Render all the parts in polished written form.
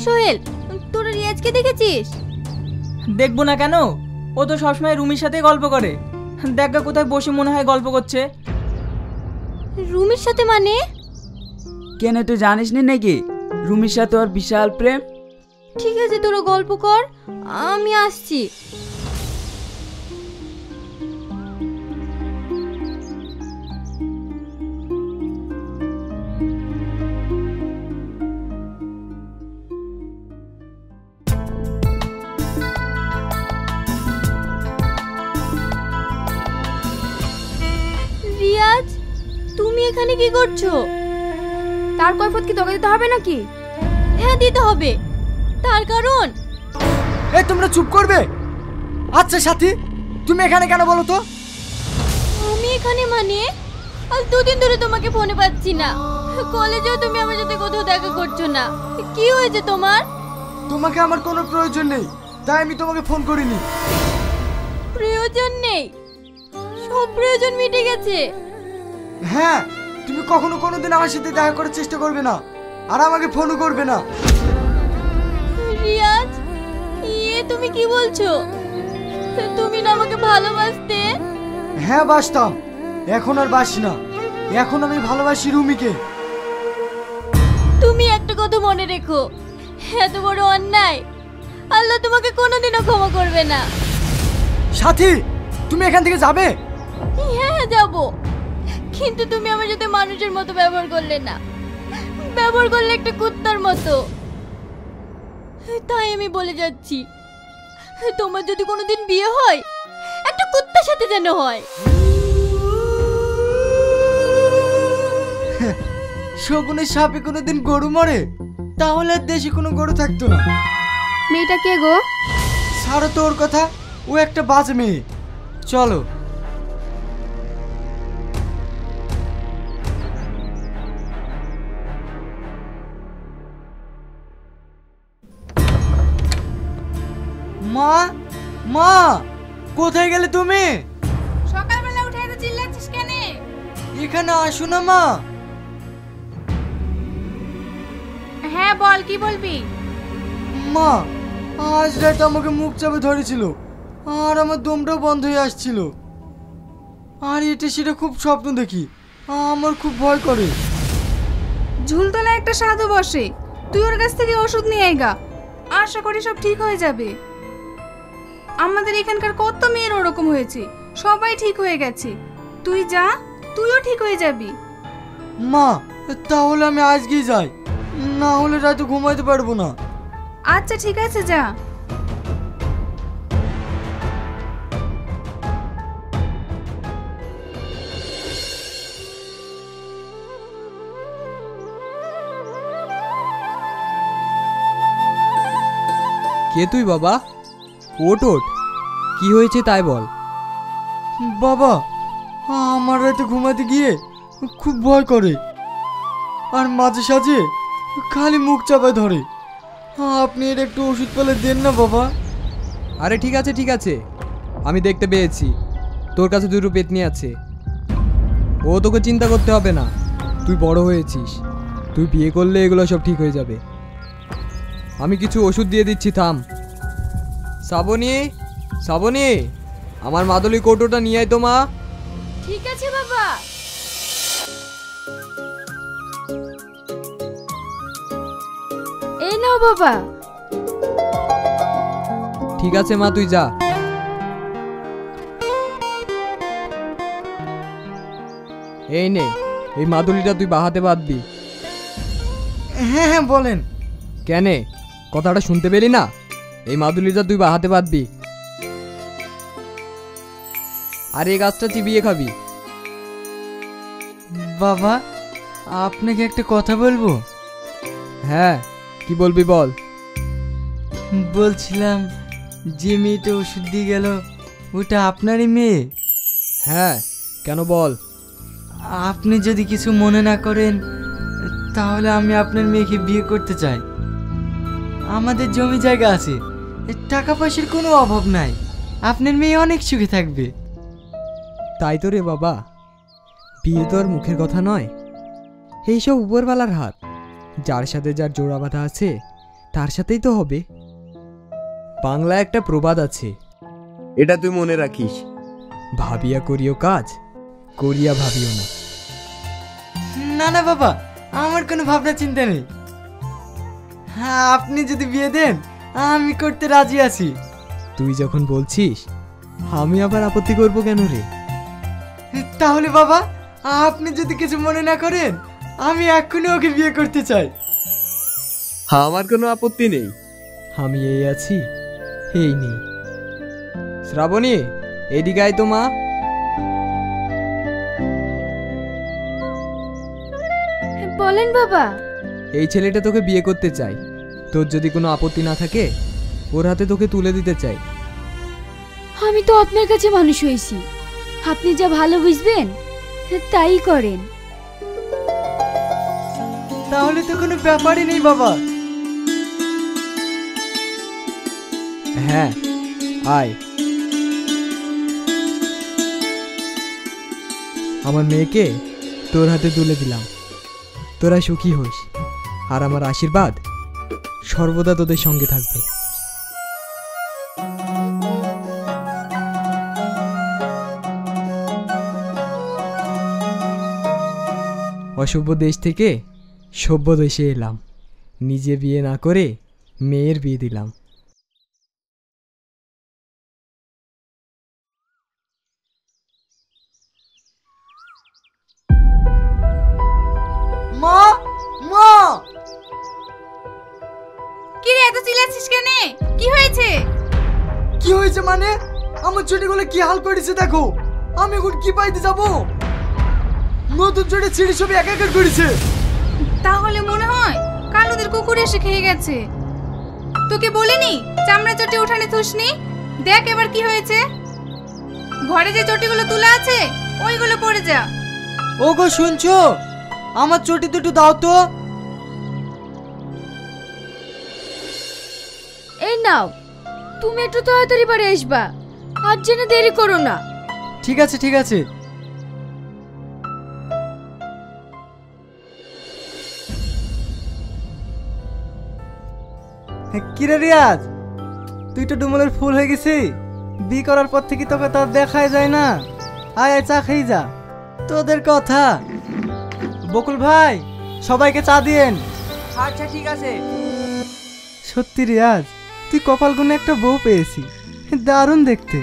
সোহেল, তোরা রিয়াজকে দেখেছিস? দেখবো না কেন, ও তো সবসময় রুমির সাথে গল্প করে। দেখা কোথায় বসে মনে হয় গল্প করছে। রুমির সাথে মানে? কেন তুই জানিস নি নাকি রুমির সাথে ওর বিশাল প্রেম? ঠিক আছে তোরা গল্প কর, আমি আসছি। রিয়াজ, তুমি এখানে কি করছো? তার কৈফিয়ত কি তোকে দিতে হবে নাকি? হ্যাঁ দিতে হবে, তার কারণ। এই তোমরা চুপ করবে? আচ্ছা সাথী, তুমি এখানে কেন বলো তো? আমি এখানে মানে আজ দুদিন ধরে তোমাকে ফোনে পাচ্ছি না, কলেজেও তুমি আমার সাথে কোথাও দেখা করছো না। কি হয়েছে তোমার? তোমাকে আমার কোনো প্রয়োজন নেই, তাই আমি তোমাকে ফোন করিনি। প্রয়োজন নেই? সব প্রয়োজন মিটে গেছে। হ্যাঁ, তুমি কখনো কোনোদিন আমার সাথে দেখা করার চেষ্টা করবে না, আর আমাকে ফোনও করবে না। রিয়াজ, তুমি কি বলছো? তুমি না আমাকে ভালোবাসতে? হ্যাঁ বাসতাম, এখন আর বাসি না। এখন আমি ভালোবাসি রুমিকে। তুমি একটা কথা মনে রেখো, এত বড় অন্যায় আল্লাহ তোমাকে কোনোদিনও ক্ষমা করবে না। সাথী, তুমি এখান থেকে যাবে? হ্যাঁ যাবো, কিন্তু তুমি আমার সাথে মানুষের মতো ব্যবহার করলে না, ব্যবহার করলে একটা কুত্তার মতো। তাই আমি বলে যাচ্ছি, তোমার যদি কোনোদিন বিয়ে হয় একটা কুত্তার সাথে যেন হয়। শকুনের সাপে কোনোদিন গরু মরে, তাহলে আর দেশে কোনো গরু থাকতো না। মেয়েটা কে গো? ছাড়ো তো ওর কথা, ও একটা বাজে মেয়ে। চলো। মা, মা, কোথায় গেলে তুমি? সকালবেলা উঠে এত চিল্লাচ্ছিস কেন? এখানে আসো না মা। হ্যাঁ বল, কি বলবি? মা, আজ রাতে আমাকে মুখ চাপে ধরেছিল, আর আমার দমটাও বন্ধ হয়ে আসছিল। আর এটা সেটা খুব স্বপ্ন দেখি, আমার খুব ভয় করে। ঝুলতলা একটা সাধু বসে, তুই ওর কাছ থেকে ওষুধ নিয়ে আয়গা, আশা করি সব ঠিক হয়ে যাবে। আমাদের এখানকার কত মেয়ের ওরকম হয়েছে, সবাই ঠিক হয়ে গেছে। তুই যা, তুইও ঠিক হয়ে যাবি। মা, তাহলে আমি আজকেই যাই, না হলে রাতে ঘুমাইতে পারবো না। আচ্ছা ঠিক আছে, যা। কে তুই বাবা? ওট ওট, কি হয়েছে তাই বল। বাবা, আমার রাতে ঘুমাতে গিয়ে খুব ভয় করে, আর মাঝে সাঝে খালি মুখ চাপায় ধরে। আপনি এর একটু ওষুধ পেলে দেন না বাবা। আরে ঠিক আছে ঠিক আছে, আমি দেখতে পেয়েছি তোর কাছে দুটো পেতনি আছে। ও তোকে চিন্তা করতে হবে না, তুই বড় হয়েছিস, তুই বিয়ে করলে এগুলো সব ঠিক হয়ে যাবে। আমি কিছু ওষুধ দিয়ে দিচ্ছি, থাম। শ্রাবণী, শ্রাবণী, আমার মাদুলি কৌটোটা নিয়ে আয় তো মা। ঠিক আছে বাবা। এই নাও বাবা। ঠিক আছে মা, তুই যা। এই নে, এই মাদুলিটা তুই বাহাতে বাঁধবি। হ্যাঁ হ্যাঁ বলেন। কেনে, কথাটা শুনতে পেলি না? এই মাদুলিটা তুই বাহাতে বাঁধবি, আর এই গাছটা চিবিয়ে খাবি। বাবা, আপনাকে একটা কথা বলবো? হ্যাঁ, কি বলবি বল। বলছিলাম, যে মেয়েটা ওষুধ দিয়ে গেল ওটা আপনারই মেয়ে? হ্যাঁ, কেন বল। আপনি যদি কিছু মনে না করেন, তাহলে আমি আপনার মেয়েকে বিয়ে করতে চাই। আমাদের জমি জায়গা আছে, টাকা পয়সার কোনো অভাব নাই, আপনার মেয়ে অনেক সুখে থাকবে। তাই তো রে বাবা, বিয়ে তো আর মুখের কথা নয়, এইসব উপরওয়ালার হাত। যার সাথে যার জোড়া বাঁধা আছে তার সাথেই তো হবে। বাংলায় একটা প্রবাদ আছে, এটা তুই মনে রাখিস। ভাবিয়া করিও কাজ, করিয়া ভাবিও না। না না বাবা, আমার কোনো ভাবনা চিন্তা নেই। হ্যাঁ, আপনি যদি বিয়ে দেন আমি করতে রাজি আছি। তুই যখন বলছিস, আমি আবার আপত্তি করব কেন রে? তাহলে বাবা, আপনি যদি কিছু মনে না করেন, আমি এক্ষুনি ওকে বিয়ে করতে চাই। আমার কোনো আপত্তি নেই। আমি এই আছি, এই নেই। শ্রাবণী, এদিকে আয় তো মা। বলেন বাবা। এই ছেলেটা তোকে বিয়ে করতে চাই। তোর যদি কোনো আপত্তি না থাকে, ওর হাতে তোকে তুলে দিতে চাই। আমি তো আপনার কাছে মানুষ হয়েছি, আপনি যা ভালো বুঝবেন তাই করেন। তাহলে তো কোনো ব্যাপারই নেই বাবা। হ্যাঁ, আয়। আমার মেয়েকে তোর হাতে তুলে দিলাম। তোরা সুখী হোস, আর আমার আশীর্বাদ সর্বদা তোদের সঙ্গে থাকবে। অসভ্য দেশ থেকে সভ্য দেশে এলাম, নিজে বিয়ে না করে মেয়ের বিয়ে দিলাম। মা, মা! কি রে, এত চিল্লাচ্ছিস কেন? কি হয়েছে? কি হয়েছে মানে? আমার চটিগুলো কি হাল করেছে দেখো। আমি এখন কি পাইতে যাব? নতুন চটি ছিঁড়ে সব একাকার করেছে। তাহলে মনে হয় কালুদের কুকুর এসে খেয়ে গেছে। তোকে বলিনি চামড়া চটি উঠানে থুসনি? দেখ এবার কি হয়েছে। ঘরে যে চটিগুলো তুলে আছে ওইগুলো পড়ে যা। ওগো শুনছো? আমার চটি দুটো দাও তো। এই নাও, তুমি একটু তাড়াতাড়ি বাড়ি আসবা, আর যেন দেরি করো না। ঠিক আছে ঠিক আছে। কিরে রিয়াজ, তুই তো ডুমলের ফুল হয়ে গেছি। বি করার পর থেকে তোকে তো আর দেখাই যায় না। আয় আয়, চা খেয়ে যা। তোদের কথা। বকুল ভাই, সবাইকে চা দিয়েন। আচ্ছা ঠিক আছে। সত্যি রিয়াজ, তুই কপাল গুনে একটা বউ পেয়েছি, দারুণ দেখতে।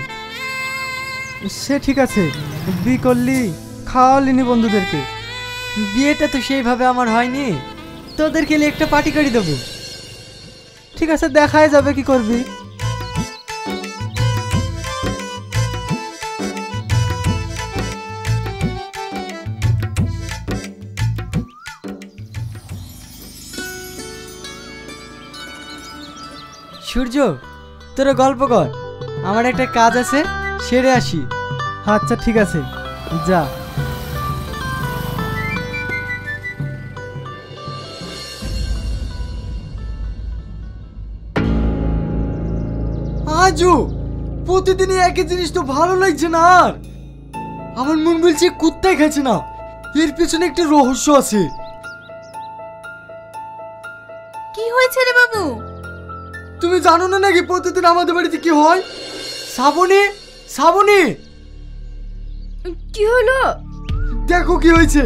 সে ঠিক আছে, বি করলি, খাওয়ালিনি বন্ধুদেরকে। বিয়েটা তো সেইভাবে আমার হয়নি, তোদেরকে নিয়ে একটা পার্টি করে দেবো। ঠিক আছে, দেখাই যাবে কি করবি। সূর্য, তোরা গল্প কর, আমার একটা কাজ আছে, সেরে আসি। আচ্ছা ঠিক আছে, যা। আজু, প্রতিদিনই একই জিনিস তো ভালো লাগছে না। আর আমার মন বলছে কুত্তাই খাচ্ছে না, এর পিছনে একটা রহস্য আছে। কি হয়েছে রে বাবু? তুমি জানো না নাকি প্রতিদিন আমাদের বাড়িতে কি হয়? শ্রাবণী, শ্রাবণী! কি হলো? দেখো কি হয়েছে।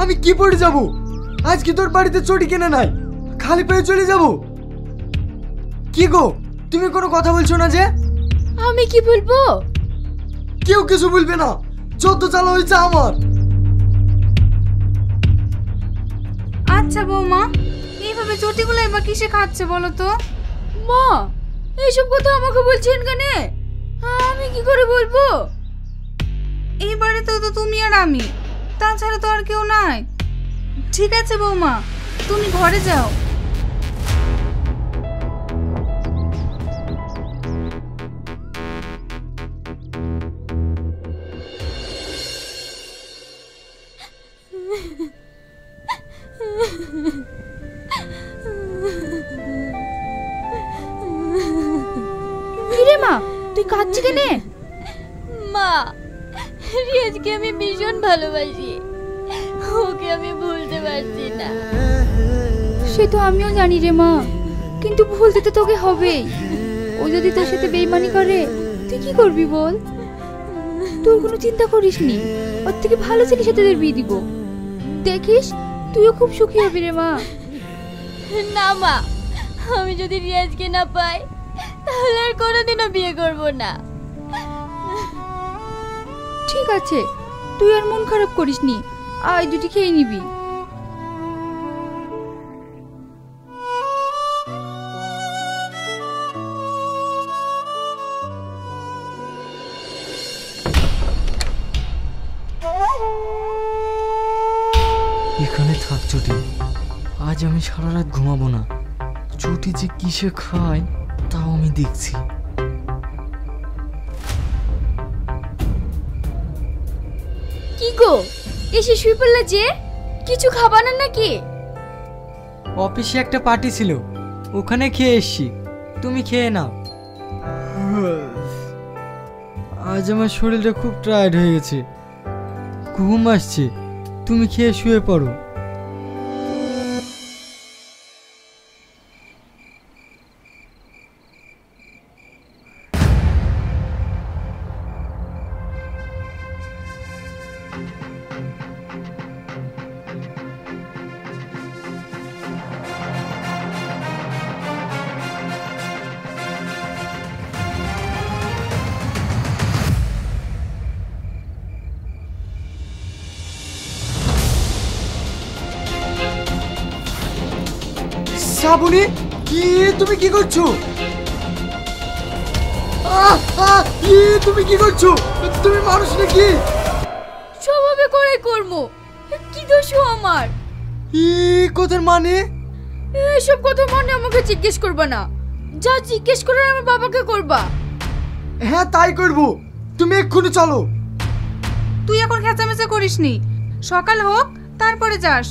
আমি কি পড়ে যাব? আজকে তোর বাড়িতে চটি কেনা নাই, খালি পায়ে চলে যাব। কি গো, তুমি কোনো কথা বলছো না যে? আমি কি বলবো? কেউ কিছু বলবে না, যত চালা হয়েছে আমার। আচ্ছা বৌমা, এইভাবে চটিগুলো এবার কিসে খাচ্ছে বলো তো? মা, এইসব কথা আমাকে বলছেন কেন? আমি কি করে বলবো? এই বাড়িতে তো তুমি আর আমি, তাছাড়া তো আর কেউ নাই। ঠিক আছে বৌমা, তুমি ঘরে যাও। কিরে মা, তুই কাঁদছিস কেন? মা, রিয়াজকে আমি ভীষণ ভালোবাসি, ওকে আমি ভুলতে পারছি না। সে তো আমিও জানি রে মা, কিন্তু ভুলতে তো তোকে হবেই। ও যদি তোর সাথে বেইমানি করে তুই কি করবি বল? তুই কোনো চিন্তা করিস নি, ওর থেকে ভালো ছেলের সাথে তোদের বিয়ে দিব। দেখিস তুইও খুব সুখী হবি রে মা। না মা, আমি যদি রিয়াজকে না পাই তাহলে আর কোনোদিনও বিয়ে করব না। ঠিক আছে, তুই আর মন খারাপ করিস নি, আয় দুটি খেয়ে নিবি। এখানে থাক চটি, আজ আমি সারা রাত ঘুমাবো না। চটি যে কিসে খায় তাও আমি দেখছি। কি গো, এসে শুয়ে পড়লে যে? কিছু খাবা না নাকি? অফিসে একটা পার্টি ছিল, ওখানে খেয়ে এসছি। তুমি খেয়ে নাও। আজ আমার শরীরটা খুব টায়ার্ড হয়ে গেছে, ঘুম আসছে। তুমি খেয়ে শুয়ে পড়ো। শ্রাবণী, কি তুমি কি করছো? তুমি কি করছো? তুমি মানুষ নাকি? স্বভাবে করে কর্ম, কি দোষ আমার? কথার মানে? এসব কথা মানে আমাকে জিজ্ঞেস করবা না, যা জিজ্ঞেস করার আমার বাবাকে করবা। হ্যাঁ তাই করব, তুমি এক্ষুনি চলো। তুই এখন খেঁচামেচা করিস নি, সকাল হোক তারপরে যাস।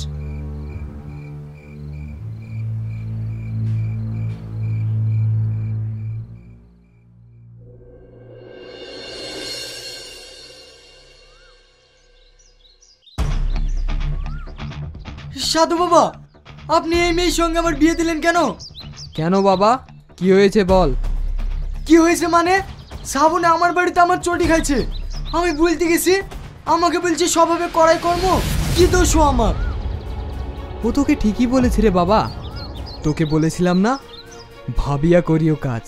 সাধু বাবা, আপনি এই মেয়ের সঙ্গে আমার বিয়ে দিলেন কেন? কেন বাবা, কি হয়েছে বল? কি হয়েছে মানে? শ্রাবণে আমার বাড়িতে আমার চটি খাইছে, আমি বলতে গেছি, আমাকে বলছে স্বভাবে করাই কর্ম। কি দোষ আমার? ও তোকে ঠিকই বলেছে রে বাবা। তোকে বলেছিলাম না, ভাবিয়া করিও কাজ,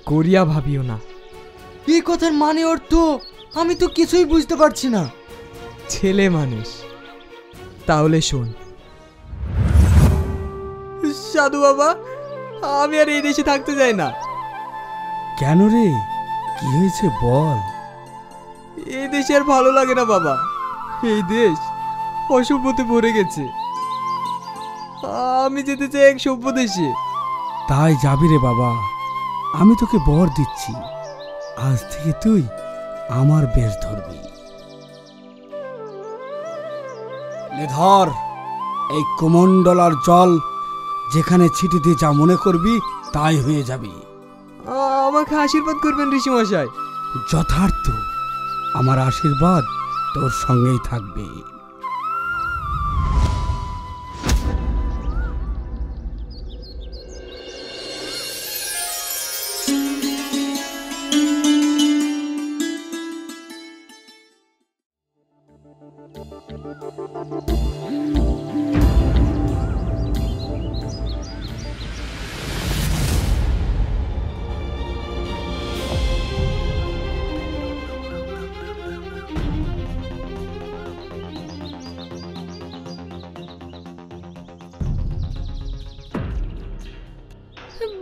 করিয়া ভাবিও না। এই কথার মানে অর্থ আমি তো কিছুই বুঝতে পারছি না। ছেলে মানুষ, তাহলে শোন। সাধু বাবা, আমি আর এই দেশে থাকতে চাই না। কেন রে, কি হয়েছে বল? এই দেশে আর ভালো লাগে না বাবা। এই দেশ অসভ্যতে ভরে গেছে। আমি যেতে চাই এক সভ্য দেশে। তাই যাবি রে বাবা, আমি তোকে বর দিচ্ছি, আজ থেকে তুই আমার বেশ ধরবি। ধর এই কুমণ্ডলার জল, যেখানে ছিটিতে যা মনে করবি তাই হয়ে যাবে। আমাকে আশীর্বাদ করবেন ঋষিমশাই। যথার্থ, আমার আশীর্বাদ তোর সঙ্গেই থাকবে।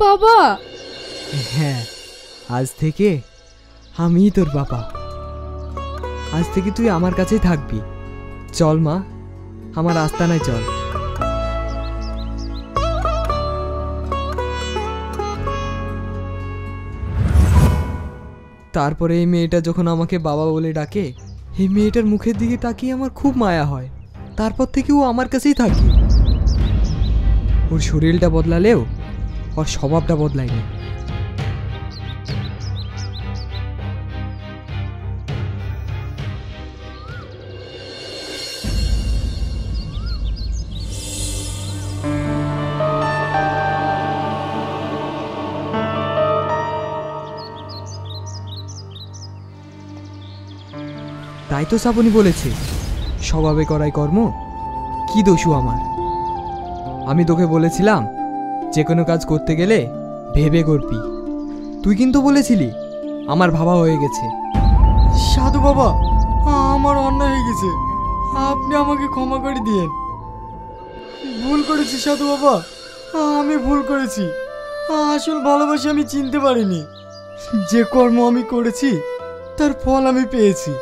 বাবা, হ্যাঁ, আজ থেকে আমিই তোর বাবা। আজ থেকে তুই আমার কাছেই থাকবি। চল মা, আমার আস্তানায় চল। তারপরে এই মেয়েটা যখন আমাকে বাবা বলে ডাকে, এই মেয়েটার মুখের দিকে তাকিয়ে আমার খুব মায়া হয়। তারপর থেকে ও আমার কাছেই থাকে। ওর শরীরটা বদলালেও ওর স্বভাবটা বদলায়নি। তাই তো শ্রাবণী বলেছে স্বভাবে করাই কর্ম, কি দোষু আমার। আমি তোকে বলেছিলাম যে কোনো কাজ করতে গেলে ভেবে করবি, তুই কিন্তু বলেছিলি আমার ভাবা হয়ে গেছে। সাধু বাবা, আমার অন্যায় হয়ে গেছে, আপনি আমাকে ক্ষমা করে দিয়েন। ভুল করেছি সাধু বাবা, আমি ভুল করেছি। আসল ভালোবাসা আমি চিনতে পারিনি। যে কর্ম আমি করেছি তার ফল আমি পেয়েছি।